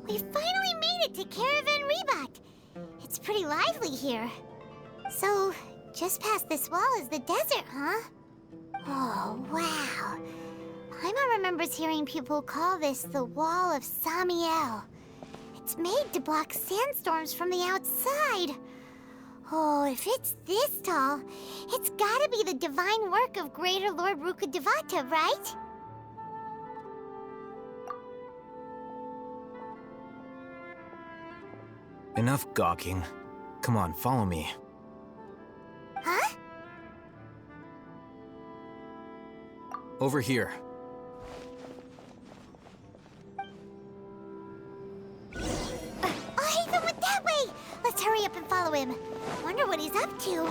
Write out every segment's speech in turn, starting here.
We finally made it to Caravan Rebot. It's pretty lively here. So, just past this wall is the desert, huh? Oh, wow. Paimon remembers hearing people call this the Wall of Samiel. It's made to block sandstorms from the outside. Oh, if it's this tall, it's gotta be the divine work of Greater Lord Rukkhadevata, right? Enough gawking. Come on, follow me. Huh? Over here. Oh, Hatham went that way! Let's hurry up and follow him. Wonder what he's up to.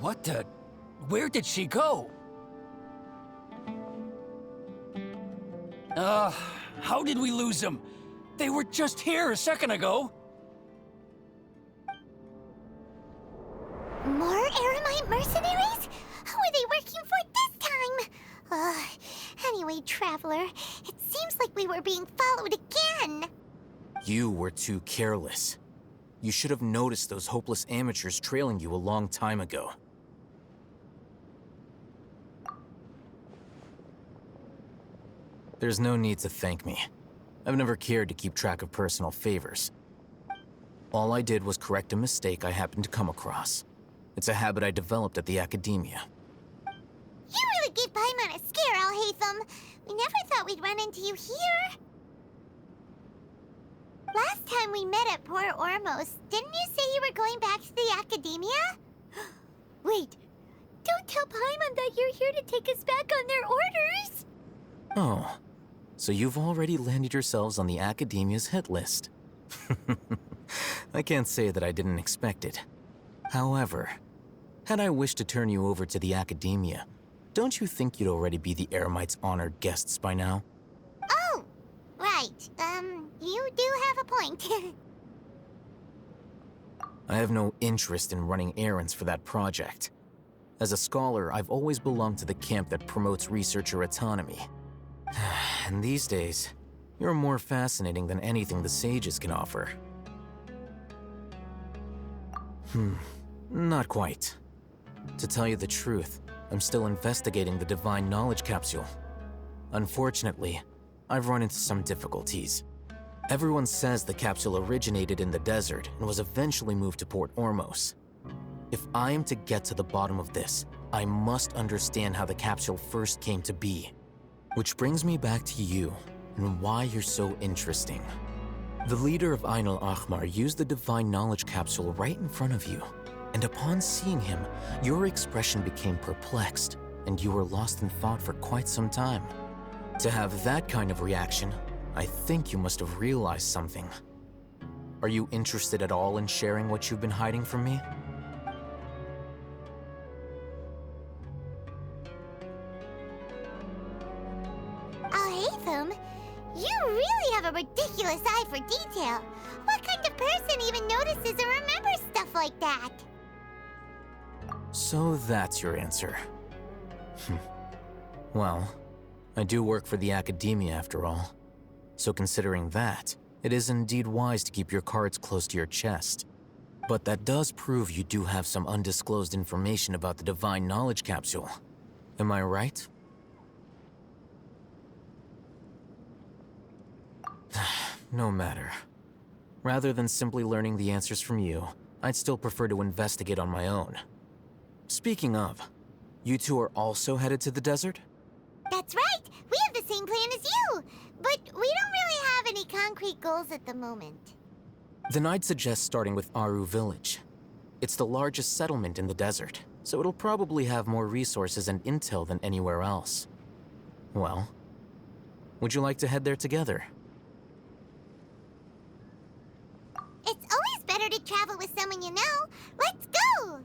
What the? Where did she go? How did we lose them? They were just here a second ago. More Eremite mercenaries? Who are they working for this time? Anyway, Traveler, it seems like we were being followed again. You were too careless. You should have noticed those hopeless amateurs trailing you a long time ago. There's no need to thank me. I've never cared to keep track of personal favors. All I did was correct a mistake I happened to come across. It's a habit I developed at the academia. You really gave Paimon a scare, Alhaitham. We never thought we'd run into you here. Last time we met at Port Ormos, didn't you say you were going back to the academia? Wait, don't tell Paimon that you're here to take us back on their orders. Oh, so you've already landed yourselves on the academia's hit list. I can't say that I didn't expect it. However, had I wished to turn you over to the academia, don't you think you'd already be the Eremites' honored guests by now? Oh, right. You do have a point. I have no interest in running errands for that project. As a scholar, I've always belonged to the camp that promotes researcher autonomy. And these days, you're more fascinating than anything the sages can offer. Not quite. To tell you the truth, I'm still investigating the Divine Knowledge Capsule. Unfortunately, I've run into some difficulties. Everyone says the capsule originated in the desert and was eventually moved to Port Ormos. If I am to get to the bottom of this, I must understand how the capsule first came to be. Which brings me back to you and why you're so interesting. The leader of Ain al-Ahmar used the Divine Knowledge Capsule right in front of you, and upon seeing him, your expression became perplexed, and you were lost in thought for quite some time. To have that kind of reaction, I think you must have realized something. Are you interested at all in sharing what you've been hiding from me? Alhaitham, you really have a ridiculous eye for detail. What kind of person even notices or remembers stuff like that? So that's your answer. Well, I do work for the academia after all. So considering that, it is indeed wise to keep your cards close to your chest. But that does prove you do have some undisclosed information about the Divine Knowledge Capsule. Am I right? No matter. Rather than simply learning the answers from you, I'd still prefer to investigate on my own. Speaking of, you two are also headed to the desert? That's right! We have the same plan as you! But we don't really have any concrete goals at the moment. Then I'd suggest starting with Aru Village. It's the largest settlement in the desert, so it'll probably have more resources and intel than anywhere else. Well, would you like to head there together? It's always better to travel with someone you know. Let's go!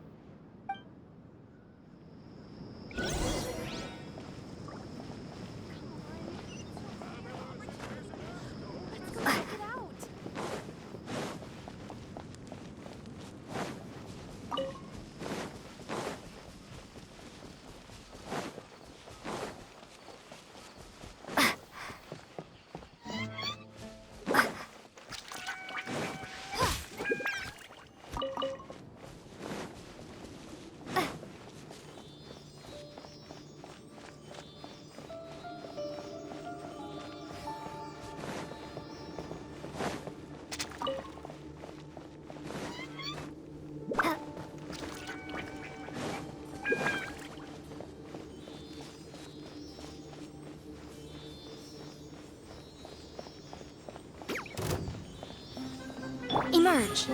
Surge!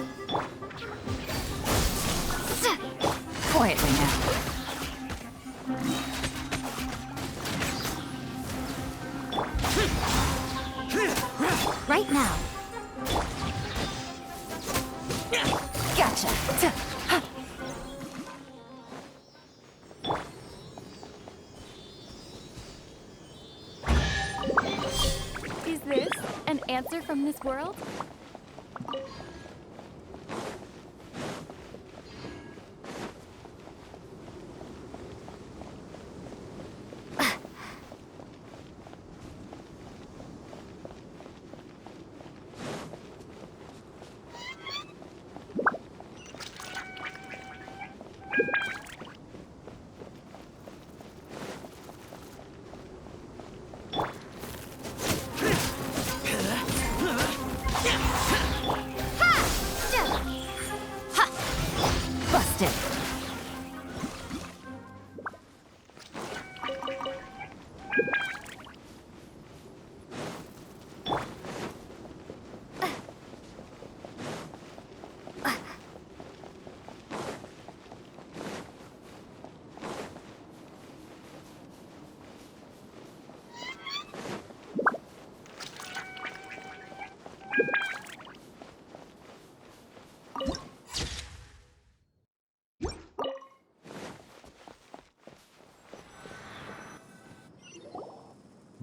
Quietly now. Right now. Gotcha. Is this an answer from this world? Busted.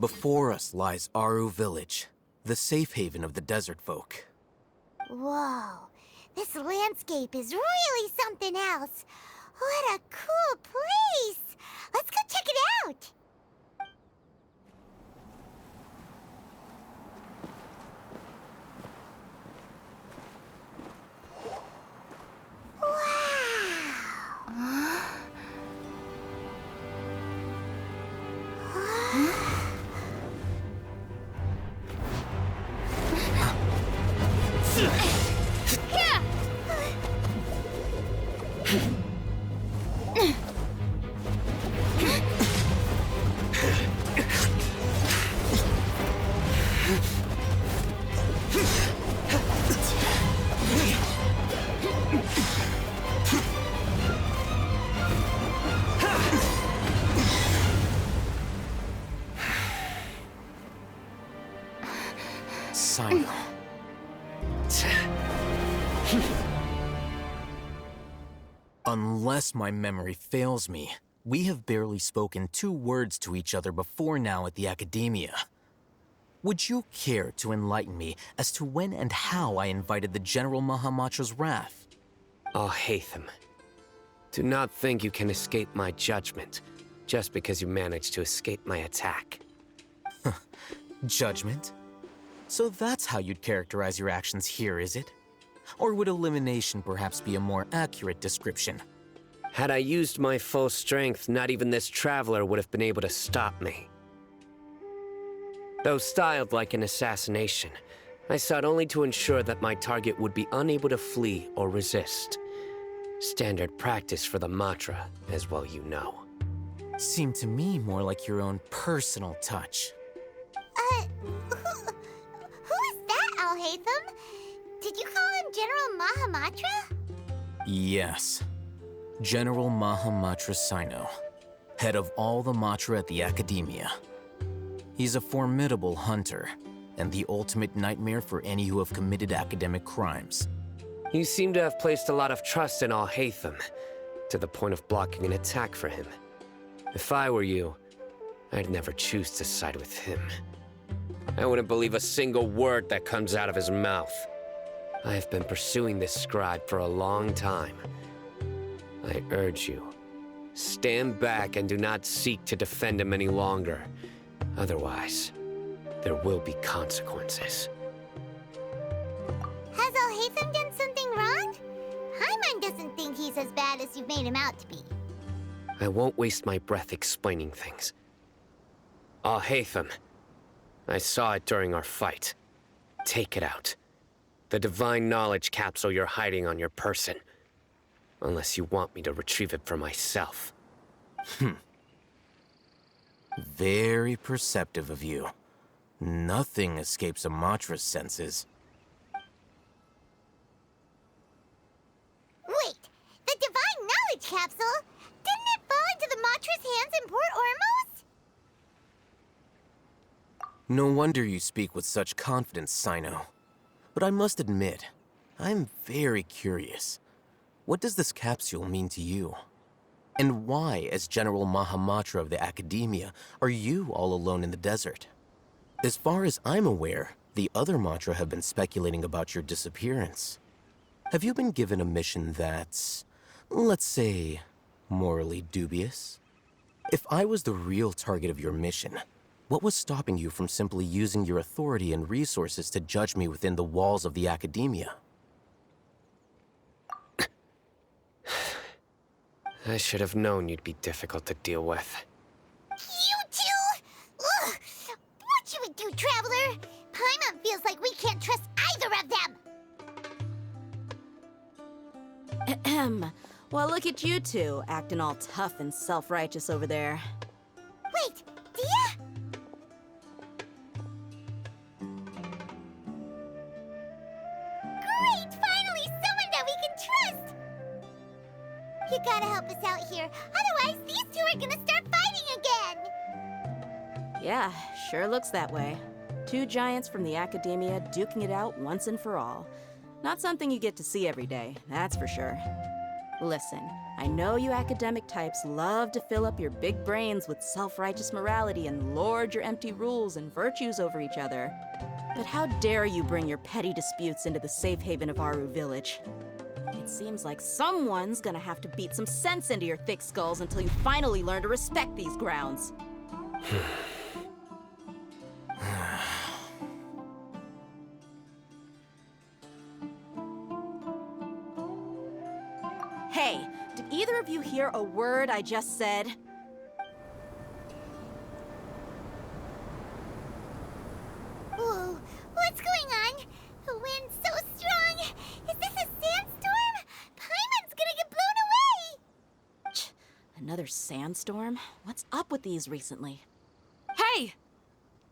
Before us lies Aru Village, the safe haven of the desert folk. Whoa, this landscape is really something else. What a cool place! Let's go check it out! Sino. Unless my memory fails me, we have barely spoken 2 words to each other before now at the Academia. Would you care to enlighten me as to when and how I invited the General Mahamatra's wrath? Oh, Hatham. Do not think you can escape my judgment just because you managed to escape my attack. Judgment? So that's how you'd characterize your actions here, is it? Or would elimination perhaps be a more accurate description? Had I used my full strength, not even this traveler would have been able to stop me. Though styled like an assassination, I sought only to ensure that my target would be unable to flee or resist. Standard practice for the Matra, as well you know. Seemed to me more like your own personal touch. Who is that, Al-Haytham? Did you call him General Mahamatra? Yes. General Mahamatra Sino, head of all the Matra at the Academia. He's a formidable hunter, and the ultimate nightmare for any who have committed academic crimes. You seem to have placed a lot of trust in Al-Haytham, to the point of blocking an attack for him. If I were you, I'd never choose to side with him. I wouldn't believe a single word that comes out of his mouth. I have been pursuing this scribe for a long time. I urge you, stand back and do not seek to defend him any longer. Otherwise, there will be consequences. Has Al-Haytham done something wrong? Hyman doesn't think he's as bad as you've made him out to be. I won't waste my breath explaining things. Al-Haytham, I saw it during our fight. Take it out. The divine knowledge capsule you're hiding on your person. Unless you want me to retrieve it for myself. Very perceptive of you. Nothing escapes a Matra's senses. capsule. Didn't it fall into the Matra's hands in Port Ormos? No wonder you speak with such confidence, Sino. But I must admit, I'm very curious. What does this capsule mean to you? And why, as General Mahamatra of the Academia, are you all alone in the desert? As far as I'm aware, the other Matra have been speculating about your disappearance. Have you been given a mission that's, let's say, morally dubious? If I was the real target of your mission, what was stopping you from simply using your authority and resources to judge me within the walls of the Academia? I should have known you'd be difficult to deal with. You two! Ugh! What you would do, Traveler? Paimon feels like we can't trust either of them! Ahem. Well, look at you two, acting all tough and self-righteous over there. Wait, Dia? Great! Finally, someone that we can trust! You gotta help us out here, otherwise these two are gonna start fighting again! Yeah, sure looks that way. Two giants from the Academia duking it out once and for all. Not something you get to see every day, that's for sure. Listen, I know you academic types love to fill up your big brains with self-righteous morality and lord your empty rules and virtues over each other. But how dare you bring your petty disputes into the safe haven of Aru Village? It seems like someone's gonna have to beat some sense into your thick skulls until you finally learn to respect these grounds. Hey, did either of you hear a word I just said? Whoa, what's going on? The wind's so strong! Is this a sandstorm? Paimon's gonna get blown away! Another sandstorm? What's up with these recently? Hey!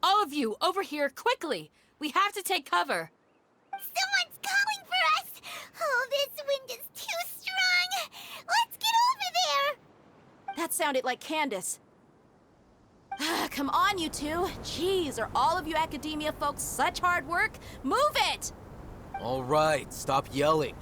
All of you, over here, quickly! We have to take cover! Someone's calling for us! Oh, this wind is too strong! Let's get over there! That sounded like Candace. Come on, you two. Jeez, are all of you Academia folks such hard work? Move it! All right, stop yelling.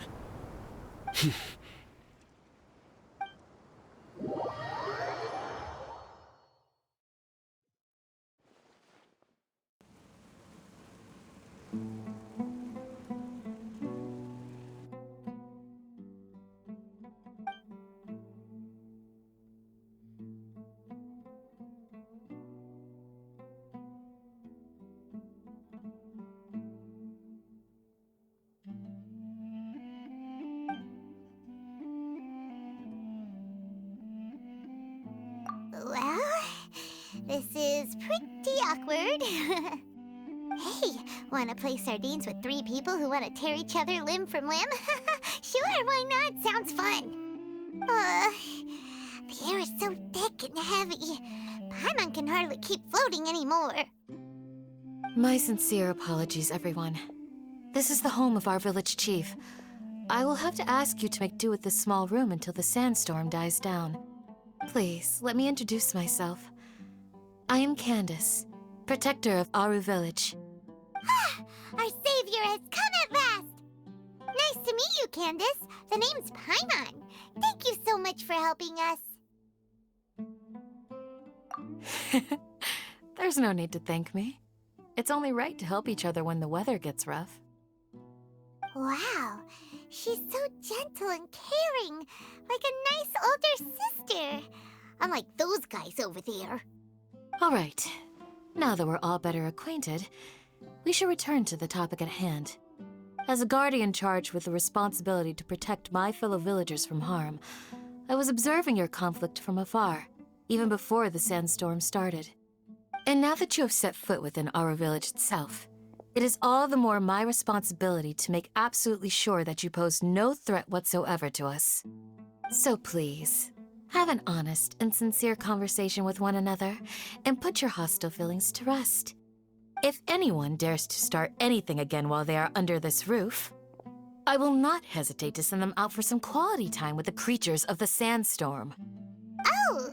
Well, this is pretty awkward. Hey, wanna play sardines with three people who wanna tear each other limb from limb? Sure, why not? Sounds fun. The air is so thick and heavy. Paimon can hardly keep floating anymore. My sincere apologies, everyone. This is the home of our village chief. I will have to ask you to make do with this small room until the sandstorm dies down. Please, let me introduce myself. I am Candace, protector of Aru Village. Our savior has come at last! Nice to meet you, Candace. The name's Paimon. Thank you so much for helping us. There's no need to thank me. It's only right to help each other when the weather gets rough. Wow, she's so gentle and caring, like a nice older sister. Unlike those guys over there. All right. Now that we're all better acquainted, we should return to the topic at hand. As a guardian charged with the responsibility to protect my fellow villagers from harm, I was observing your conflict from afar, even before the sandstorm started. And now that you have set foot within our village itself, it is all the more my responsibility to make absolutely sure that you pose no threat whatsoever to us. So please, have an honest and sincere conversation with one another, and put your hostile feelings to rest. If anyone dares to start anything again while they are under this roof, I will not hesitate to send them out for some quality time with the creatures of the sandstorm. Oh,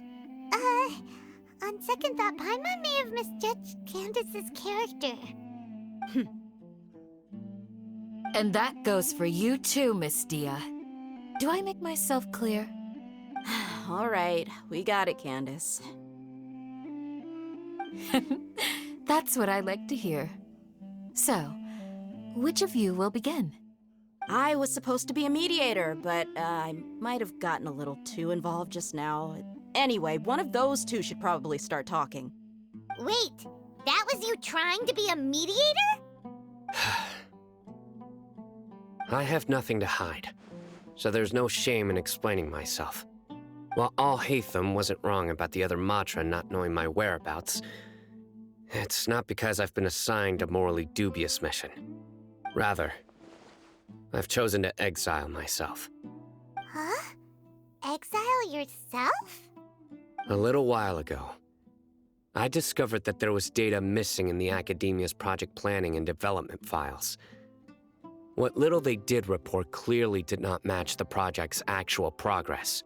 on second thought, Paimon may have misjudged Candace's character. And that goes for you too, Miss Dia. Do I make myself clear? All right, we got it, Candace. That's what I like to hear. So, which of you will begin? I was supposed to be a mediator, but I might have gotten a little too involved just now. Anyway, one of those two should probably start talking. Wait, that was you trying to be a mediator? I have nothing to hide, so there's no shame in explaining myself. While Al-Haytham wasn't wrong about the other Matra not knowing my whereabouts, it's not because I've been assigned a morally dubious mission. Rather, I've chosen to exile myself. Huh? Exile yourself? A little while ago, I discovered that there was data missing in the Academia's project planning and development files. What little they did report clearly did not match the project's actual progress.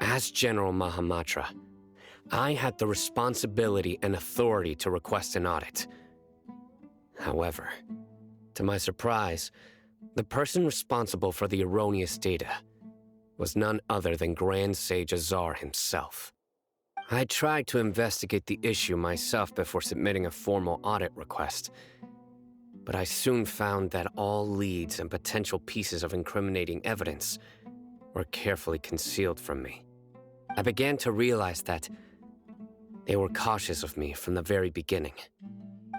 As General Mahamatra, I had the responsibility and authority to request an audit. However, to my surprise, the person responsible for the erroneous data was none other than Grand Sage Azar himself. I tried to investigate the issue myself before submitting a formal audit request, but I soon found that all leads and potential pieces of incriminating evidence were carefully concealed from me. I began to realize that they were cautious of me from the very beginning.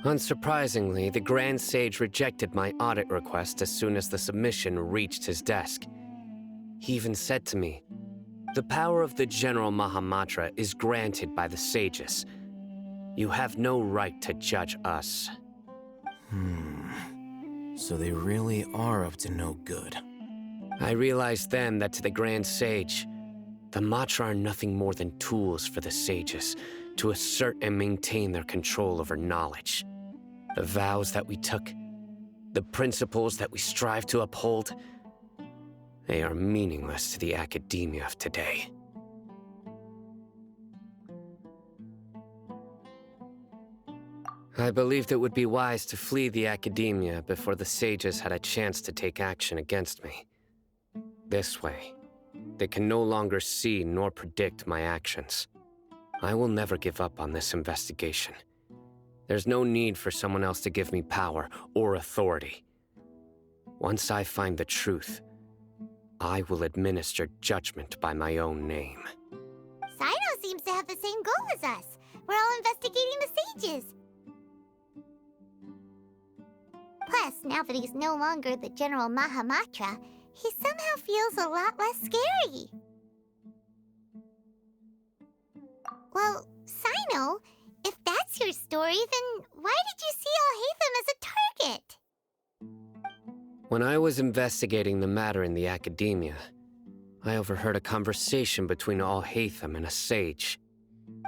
Unsurprisingly, the Grand Sage rejected my audit request as soon as the submission reached his desk. He even said to me, "The power of the General Mahamatra is granted by the sages. You have no right to judge us." So they really are up to no good. I realized then that to the Grand Sage, the Matra are nothing more than tools for the sages to assert and maintain their control over knowledge. The vows that we took, the principles that we strive to uphold, they are meaningless to the academia of today. I believed it would be wise to flee the academia before the sages had a chance to take action against me. This way, they can no longer see nor predict my actions. I will never give up on this investigation. There's no need for someone else to give me power or authority. Once I find the truth, I will administer judgment by my own name. Sino seems to have the same goal as us. We're all investigating the sages. Plus, now that he's no longer the General Mahamatra, he somehow feels a lot less scary. Well, Sino, if that's your story, then why did you see Al-Haytham as a target? When I was investigating the matter in the academia, I overheard a conversation between Al-Haytham and a sage.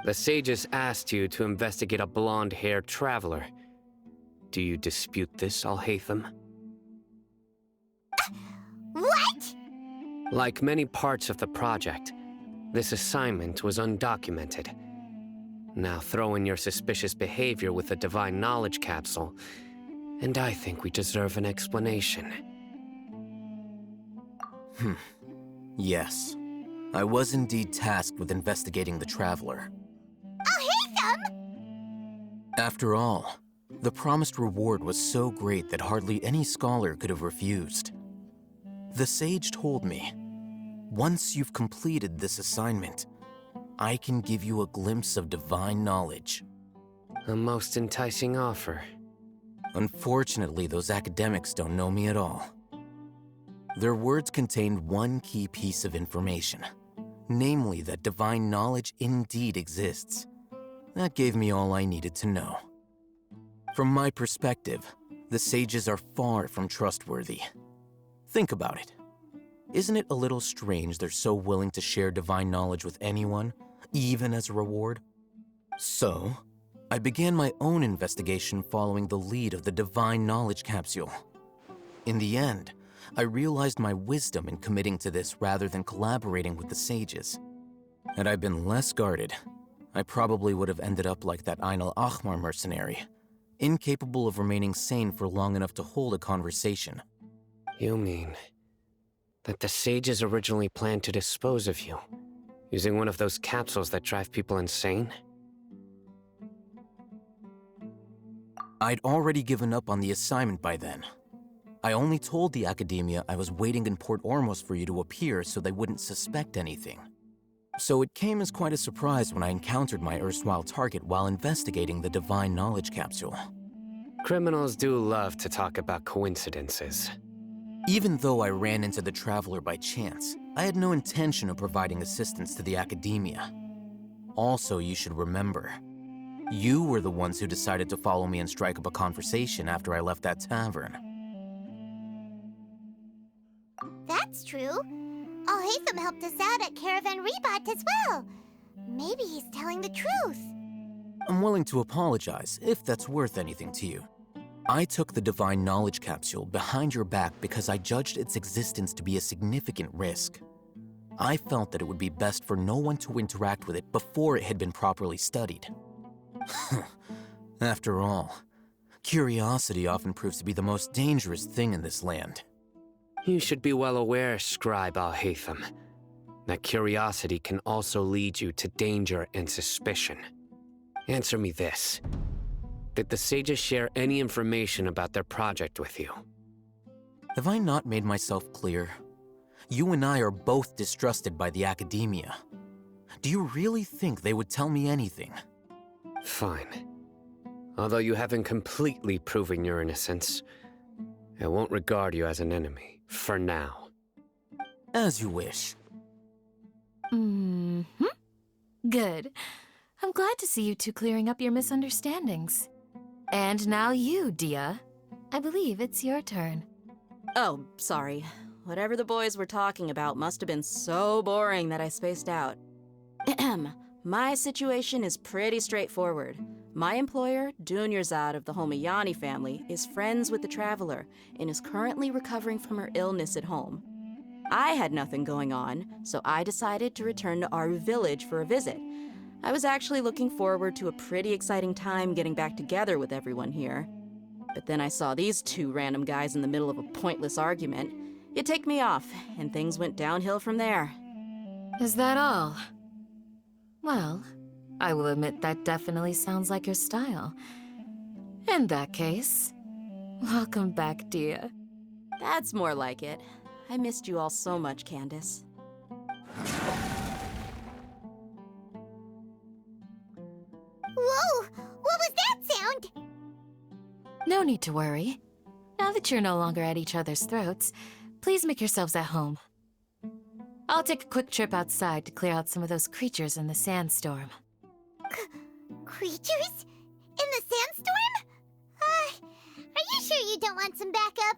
The sages asked you to investigate a blonde-haired traveler. Do you dispute this, Al-Haytham? What? Like many parts of the project, this assignment was undocumented. Now throw in your suspicious behavior with the Divine Knowledge Capsule, and I think we deserve an explanation. Yes. I was indeed tasked with investigating the Traveler. Al-Haytham! After all, the promised reward was so great that hardly any scholar could have refused. The sage told me, once you've completed this assignment, I can give you a glimpse of divine knowledge. A most enticing offer. Unfortunately, those academics don't know me at all. Their words contained one key piece of information, namely that divine knowledge indeed exists. That gave me all I needed to know. From my perspective, the sages are far from trustworthy. Think about it. Isn't it a little strange they're so willing to share divine knowledge with anyone, even as a reward? So, I began my own investigation following the lead of the Divine Knowledge Capsule. In the end, I realized my wisdom in committing to this rather than collaborating with the sages. Had I been less guarded, I probably would have ended up like that Ain al-Ahmar mercenary, incapable of remaining sane for long enough to hold a conversation. You mean that the sages originally planned to dispose of you, using one of those capsules that drive people insane? I'd already given up on the assignment by then. I only told the Academia I was waiting in Port Ormos for you to appear so they wouldn't suspect anything. So it came as quite a surprise when I encountered my erstwhile target while investigating the Divine Knowledge Capsule. Criminals do love to talk about coincidences. Even though I ran into the Traveler by chance, I had no intention of providing assistance to the Academia. Also, you should remember, you were the ones who decided to follow me and strike up a conversation after I left that tavern. That's true. Al-Haytham helped us out at Caravan Rebat as well. Maybe he's telling the truth. I'm willing to apologize if that's worth anything to you. I took the Divine Knowledge Capsule behind your back because I judged its existence to be a significant risk. I felt that it would be best for no one to interact with it before it had been properly studied. After all, curiosity often proves to be the most dangerous thing in this land. You should be well aware, Scribe Al-Haytham, that curiosity can also lead you to danger and suspicion. Answer me this. Did the sages share any information about their project with you? Have I not made myself clear? You and I are both distrusted by the Academia. Do you really think they would tell me anything? Fine. Although you haven't completely proven your innocence, I won't regard you as an enemy, for now. As you wish. Good. I'm glad to see you two clearing up your misunderstandings. And now you, Dia. I believe it's your turn. Oh, sorry. Whatever the boys were talking about must have been so boring that I spaced out. My situation is pretty straightforward. My employer, Dunyarzad of the Homayani family, is friends with the Traveler and is currently recovering from her illness at home. I had nothing going on, so I decided to return to Aru village for a visit. I was actually looking forward to a pretty exciting time getting back together with everyone here. But then I saw these two random guys in the middle of a pointless argument. It ticked me off, and things went downhill from there. Is that all? Well, I will admit that definitely sounds like your style. In that case, welcome back, Dia. That's more like it. I missed you all so much, Candace. Whoa! What was that sound? No need to worry. Now that you're no longer at each other's throats, please make yourselves at home. I'll take a quick trip outside to clear out some of those creatures in the sandstorm. Creatures? In the sandstorm? Are you sure you don't want some backup?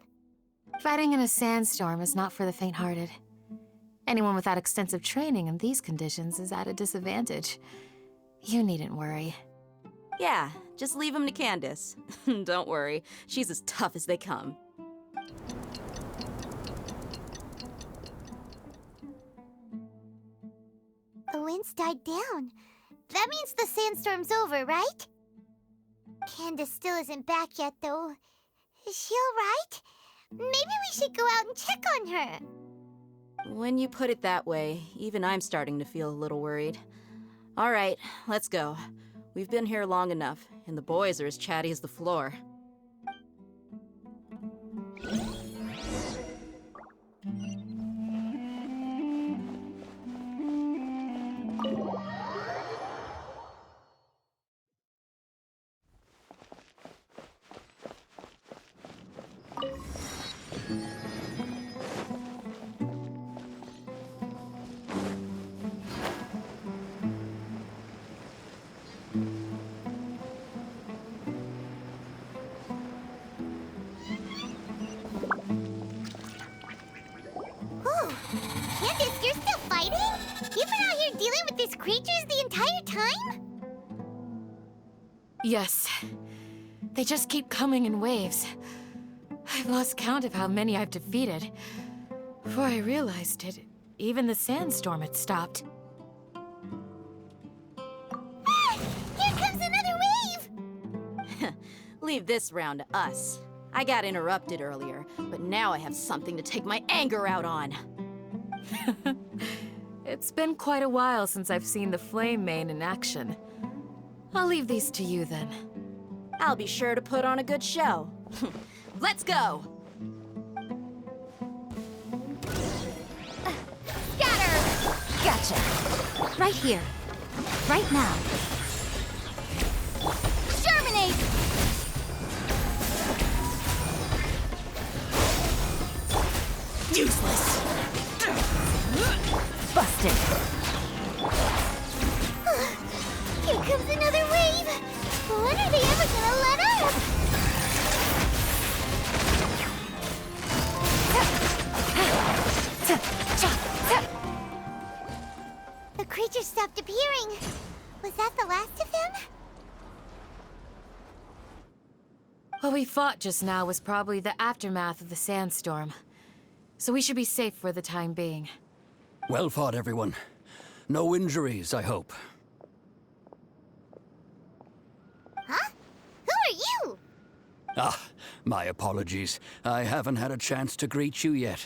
Fighting in a sandstorm is not for the faint-hearted. Anyone without extensive training in these conditions is at a disadvantage. You needn't worry. Yeah, just leave him to Candace. Don't worry, she's as tough as they come. The wind's died down. That means the sandstorm's over, right? Candace still isn't back yet, though. Is she alright? Maybe we should go out and check on her. When you put it that way, even I'm starting to feel a little worried. All right, let's go. We've been here long enough, and the boys are as chatty as the floor. Candace, you're still fighting? You've been out here dealing with these creatures the entire time? Yes. They just keep coming in waves. I've lost count of how many I've defeated. Before I realized it, even the sandstorm had stopped. Ah! Here comes another wave! Leave this round to us. I got interrupted earlier, but now I have something to take my anger out on. It's been quite a while since I've seen the Flame Mane in action. I'll leave these to you then. I'll be sure to put on a good show. Let's go! Scatter! Gotcha. Right here. Right now. Germinate! Useless. Busted. Here comes another wave! When are they ever gonna let up? The creature stopped appearing. Was that the last of them? What we fought just now was probably the aftermath of the sandstorm. So we should be safe for the time being. Well fought, everyone. No injuries, I hope. Huh? Who are you? Ah, my apologies. I haven't had a chance to greet you yet.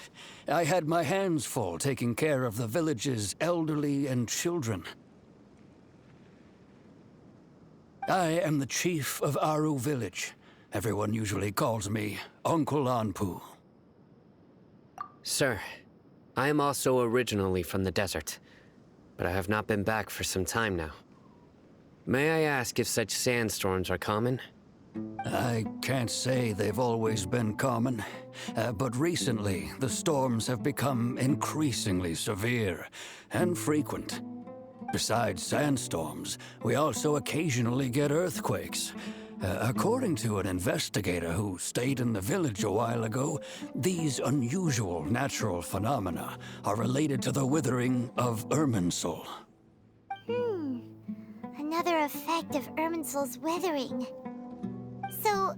I had my hands full taking care of the village's elderly and children. I am the chief of Aru village. Everyone usually calls me Uncle Anpu. Sir, I am also originally from the desert, but I have not been back for some time now. May I ask if such sandstorms are common? I can't say they've always been common, but recently the storms have become increasingly severe and frequent. Besides sandstorms, we also occasionally get earthquakes. According to an investigator who stayed in the village a while ago, these unusual natural phenomena are related to the withering of Irminsul. Another effect of Irminsul's withering. So,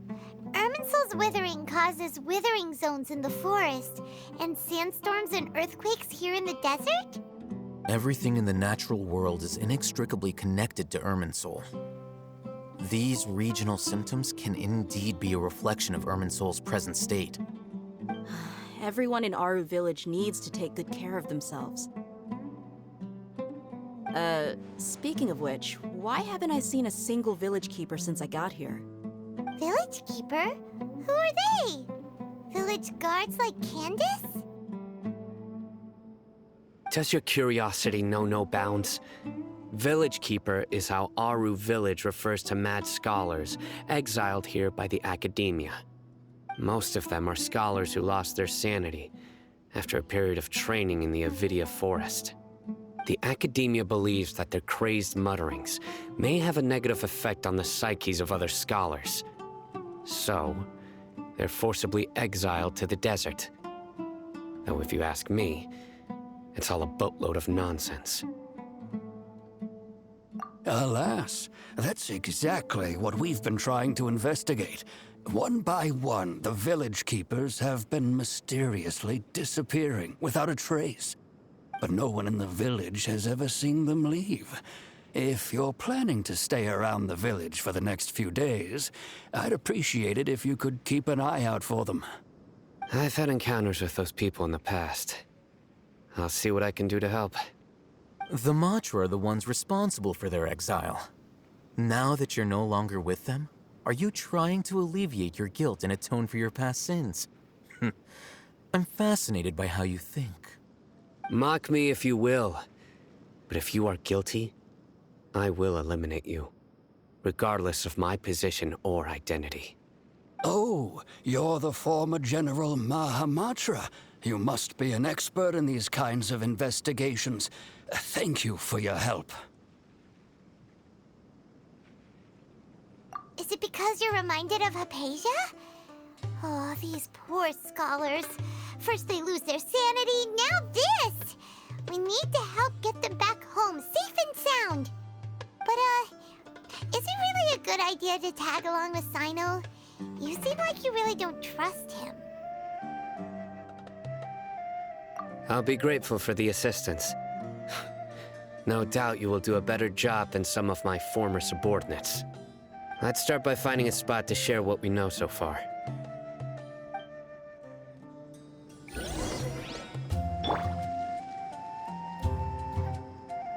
Irminsul's withering causes withering zones in the forest, and sandstorms and earthquakes here in the desert? Everything in the natural world is inextricably connected to Irminsul. These regional symptoms can indeed be a reflection of Irminsul's present state. Everyone in Aru village needs to take good care of themselves. Speaking of which, why haven't I seen a single village keeper since I got here? Village keeper? Who are they? Village guards like Candace? Does your curiosity know no bounds? Village Keeper is how Aru village refers to mad scholars exiled here by the academia. Most of them are scholars who lost their sanity after a period of training in the Avidia forest. The academia believes that their crazed mutterings may have a negative effect on the psyches of other scholars. So, they're forcibly exiled to the desert. Though if you ask me, it's all a boatload of nonsense. Alas, that's exactly what we've been trying to investigate. One by one, the village keepers have been mysteriously disappearing without a trace. But no one in the village has ever seen them leave. If you're planning to stay around the village for the next few days, I'd appreciate it if you could keep an eye out for them. I've had encounters with those people in the past. I'll see what I can do to help. The Matra are the ones responsible for their exile. Now that you're no longer with them, are you trying to alleviate your guilt and atone for your past sins? I'm fascinated by how you think. Mock me if you will, but if you are guilty, I will eliminate you, regardless of my position or identity. Oh, you're the former General Mahamatra. You must be an expert in these kinds of investigations. Thank you for your help. Is it because you're reminded of Hypatia? Oh, these poor scholars. First they lose their sanity, now this! We need to help get them back home, safe and sound. But, is it really a good idea to tag along with Sino? You seem like you really don't trust him. I'll be grateful for the assistance. No doubt you will do a better job than some of my former subordinates. Let's start by finding a spot to share what we know so far.